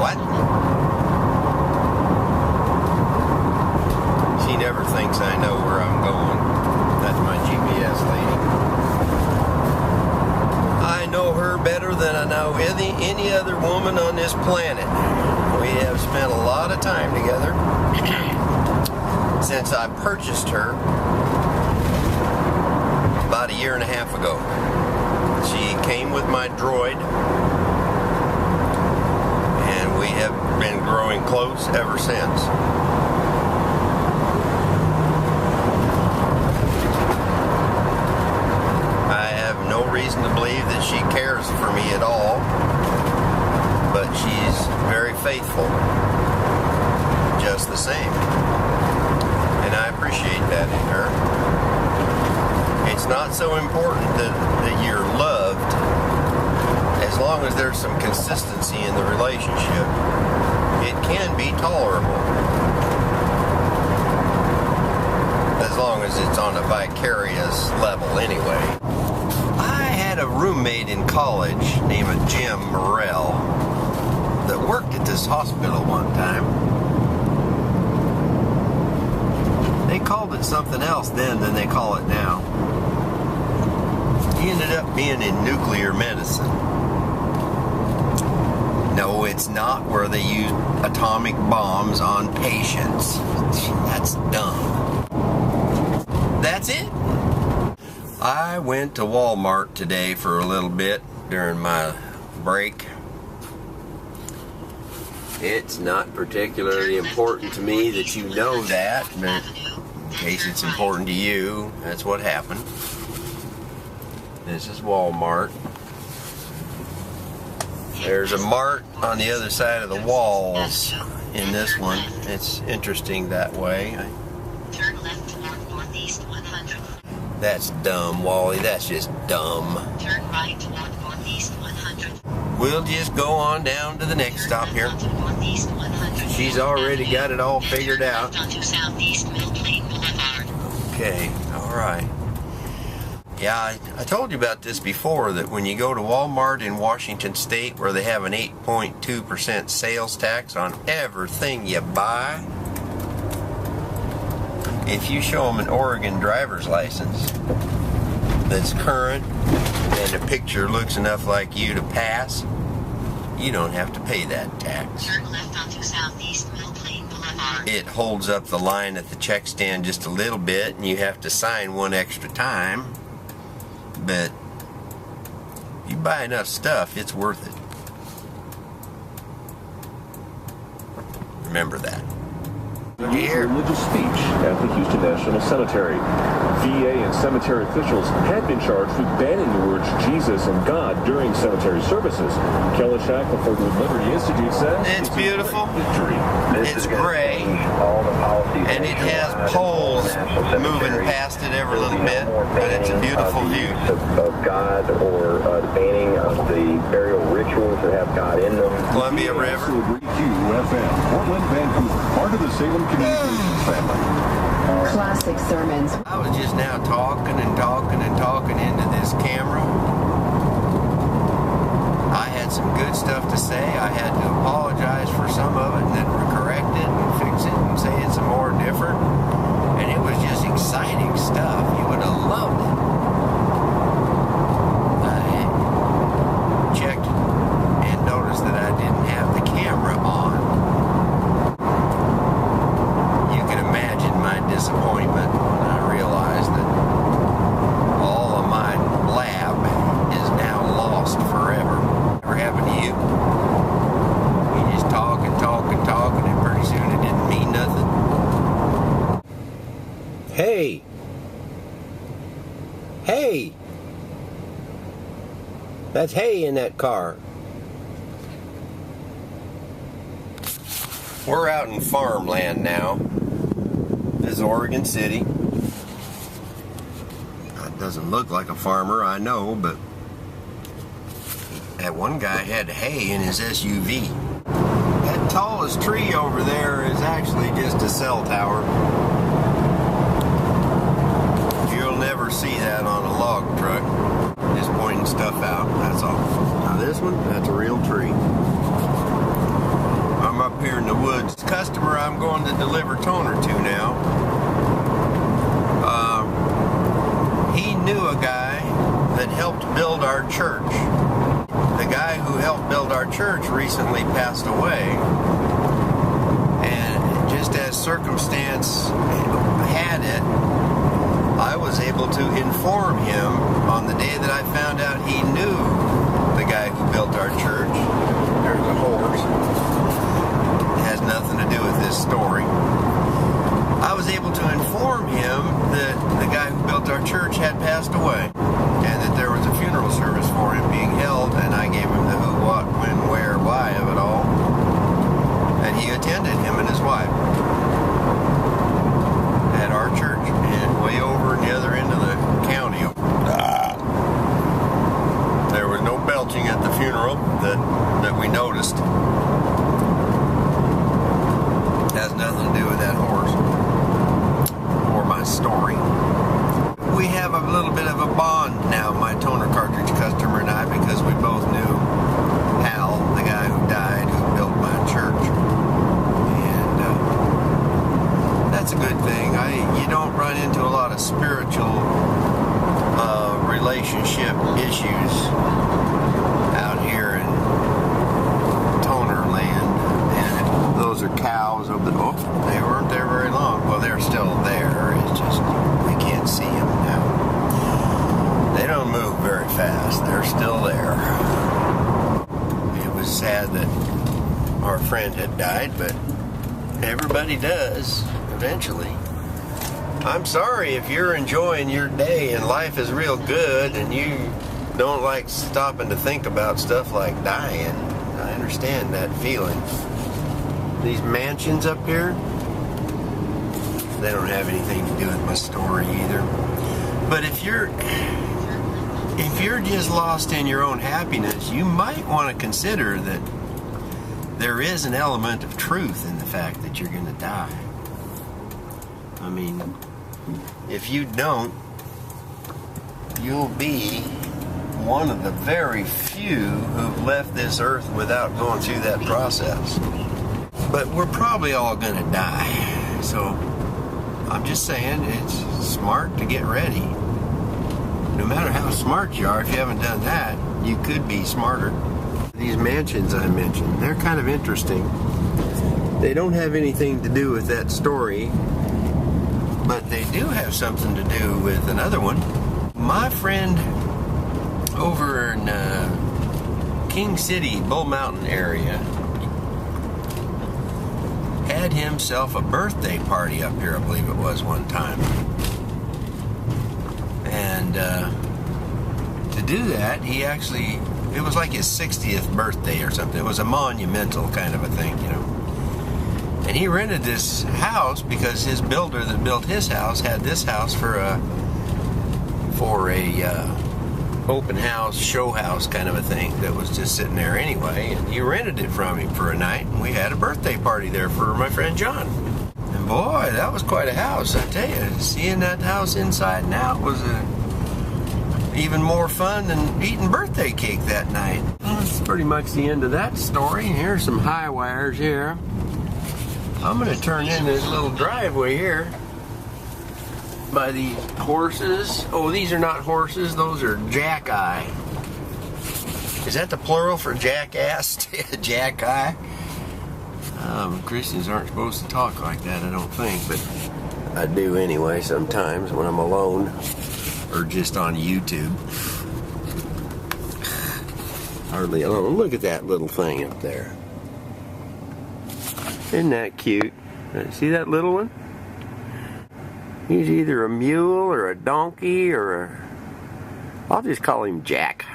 What? She never thinks I know where I'm going. That's my GPS lady. I know her better than I know any other woman on this planet. We have spent a lot of time together since I purchased her about a year and a half ago. She came with my droid, and we have been growing close ever since. I have no reason to believe that she cares for me at all, but she's very faithful, just the same. And I appreciate that in her. It's not so important that you're loved, as long as there's some consistency in the relationship. It can be tolerable, as long as it's on a vicarious level anyway. I had a roommate in college named Jim Morrell that worked at this hospital one time. They called it something else then than they call it now. He ended up being in nuclear medicine. No, it's not where they use atomic bombs on patients. That's dumb. That's it. I went to Walmart today for a little bit during my break. It's not particularly important to me that you know that, but in case it's important to you, that's what happened. This is Walmart. There's a mart on the other side of the walls in this one. It's interesting that way. Turn left toward northeast 100. That's dumb, Wally. That's just dumb. Turn right toward northeast 100. We'll just go on down to the next stop here. Northeast 100. She's already got it all figured out. Onto Southeast Mill Plain Boulevard. Okay, all right. Yeah, I told you about this before, that when you go to Walmart in Washington State, where they have an 8.2% sales tax on everything you buy, if you show them an Oregon driver's license that's current and the picture looks enough like you to pass, you don't have to pay that tax. Turn left onto Southeast Mill Plain Boulevard. It holds up the line at the check stand just a little bit, and you have to sign one extra time. But if you buy enough stuff, it's worth it. Remember that. Religious speech at the Houston National Cemetery. VA and cemetery officials had been charged with banning the words Jesus and God during cemetery services. Kelly Shackle for the Liberty Institute says it's beautiful. Victory. It's gray, and it has poles moving past it every little bit, but it's a beautiful view. Of God, or the banning of the burial rituals that have God in them. Columbia River. QFM, Portland, Vancouver, part of the Salem Communications family. Classic sermons. I was just now talking into this camera. I had some good stuff to say. I had to apologize for some of it and then correct it and fix it and say it some more different. And it was just exciting stuff. You would have loved it. I checked and noticed that I didn't have the camera on. You can imagine my disappointment when I realized that all of my blab is now lost forever. Ever happened to you? You just talk, and pretty soon it didn't mean nothing. Hey! Hey! That's hay in that car. We're out in farmland now. This is Oregon City. That doesn't look like a farmer, I know, but that one guy had hay in his SUV. That tallest tree over there is actually just a cell tower. You'll never see that on a log truck. Just pointing stuff out, that's all. Now this one, that's a real tree. woods customer I'm going to deliver toner to now, he knew a guy that helped build our church. The guy who helped build our church recently passed away, and just as circumstance had it, I was able to inform him on the day that I found out he knew the guy who built our church. There's a horse. It has nothing to do with this story. I was able to inform him that the guy who built our church had passed away, and that there was a funeral service for him being held, and I gave him the who, what, when, where, why of it all. And he attended, him and his wife, at our church, and way over in the other end of the county. There was no belching at the funeral that we noticed. Has nothing to do with that horse or my story. We have a little bit of a bond now, my toner cartridge customer and I, because we both knew Hal, the guy who died, who built my church. And that's a good thing. You don't run into a lot of spiritual relationship issues out here in toner land. And those are cows over the... Oh, they weren't there very long. Well, they're still there. It's just we can't see them now. They don't move very fast. They're still there. It was sad that our friend had died, but everybody does eventually. I'm sorry if you're enjoying your day and life is real good and you don't like stopping to think about stuff like dying. I understand that feeling. These mansions up here, they don't have anything to do with my story either. But if you're just lost in your own happiness, you might want to consider that there is an element of truth in the fact that you're going to die. I mean, if you don't, you'll be one of the very few who've left this earth without going through that process. But we're probably all going to die. So I'm just saying it's smart to get ready. No matter how smart you are, if you haven't done that, you could be smarter. These mansions I mentioned, they're kind of interesting. They don't have anything to do with that story, but they do have something to do with another one. My friend over in King City, Bull Mountain area, had himself a birthday party up here, I believe it was one time. And to do that, he actually, it was like his 60th birthday or something. It was a monumental kind of a thing, you know. And he rented this house because his builder that built his house had this house for a open house, show house kind of a thing that was just sitting there anyway. And he rented it from him for a night, and we had a birthday party there for my friend John. And boy, that was quite a house, I tell you. Seeing that house inside and out was even more fun than eating birthday cake that night. That's pretty much the end of that story. Here's some high wires here. I'm going to turn in this little driveway here by the horses. Oh, these are not horses. Those are jackeye. Is that the plural for jackass? Jackeye? Christians aren't supposed to talk like that, I don't think, but I do anyway sometimes when I'm alone or just on YouTube. Hardly alone. Look at that little thing up there. Isn't that cute? See that little one? He's either a mule or a donkey or I'll just call him Jack.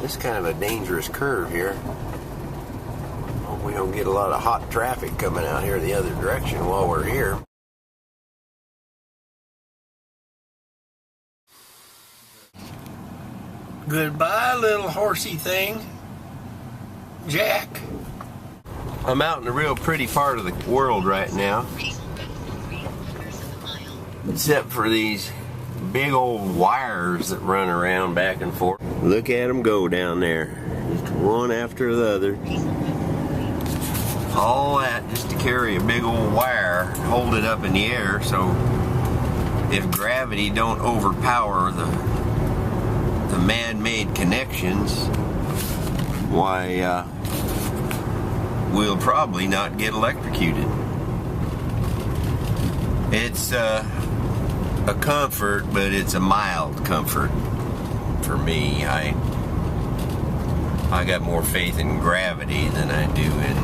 This is kind of a dangerous curve here. Hope we don't get a lot of hot traffic coming out here the other direction while we're here. Goodbye, little horsey thing. Jack. I'm out in a real pretty part of the world right now. Except for these big old wires that run around back and forth. Look at them go down there. Just one after the other. All that just to carry a big old wire, hold it up in the air, so if gravity don't overpower the man-made connections, why, we'll probably not get electrocuted. It's a comfort, but it's a mild comfort for me. I got more faith in gravity than I do in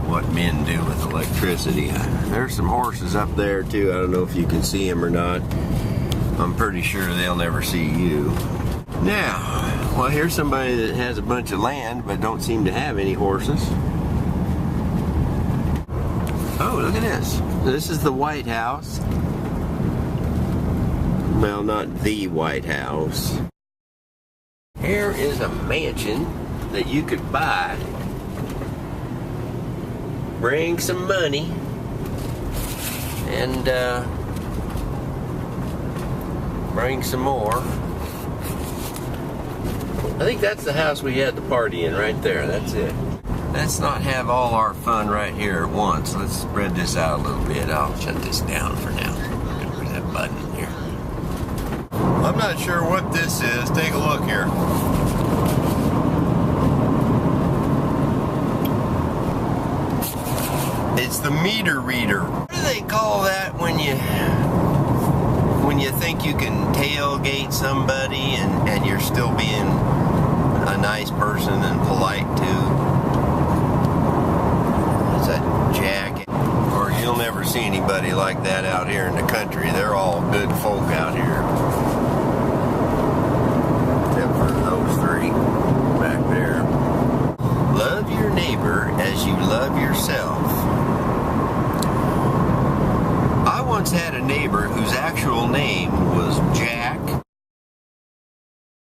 what men do with electricity. There's some horses up there too. I don't know if you can see them or not. I'm pretty sure they'll never see you. Now, well, here's somebody that has a bunch of land but don't seem to have any horses. Oh, look at this. This is the White House. Well, not the White House. Here is a mansion that you could buy, bring some money, and bring some more. I think that's the house we had the party in right there. That's it. Let's not have all our fun right here at once. Let's spread this out a little bit. I'll shut this down for now. Where's that button here? I'm not sure what this is. Take a look here. It's the meter reader. What do they call that when you think you can tailgate somebody and you're still being a nice person and polite too? It's a jacket. Or you'll never see anybody like that out here in the country. They're all good folk out here. Except for those three back there. Love your neighbor as you love yourself. I once had a neighbor whose actual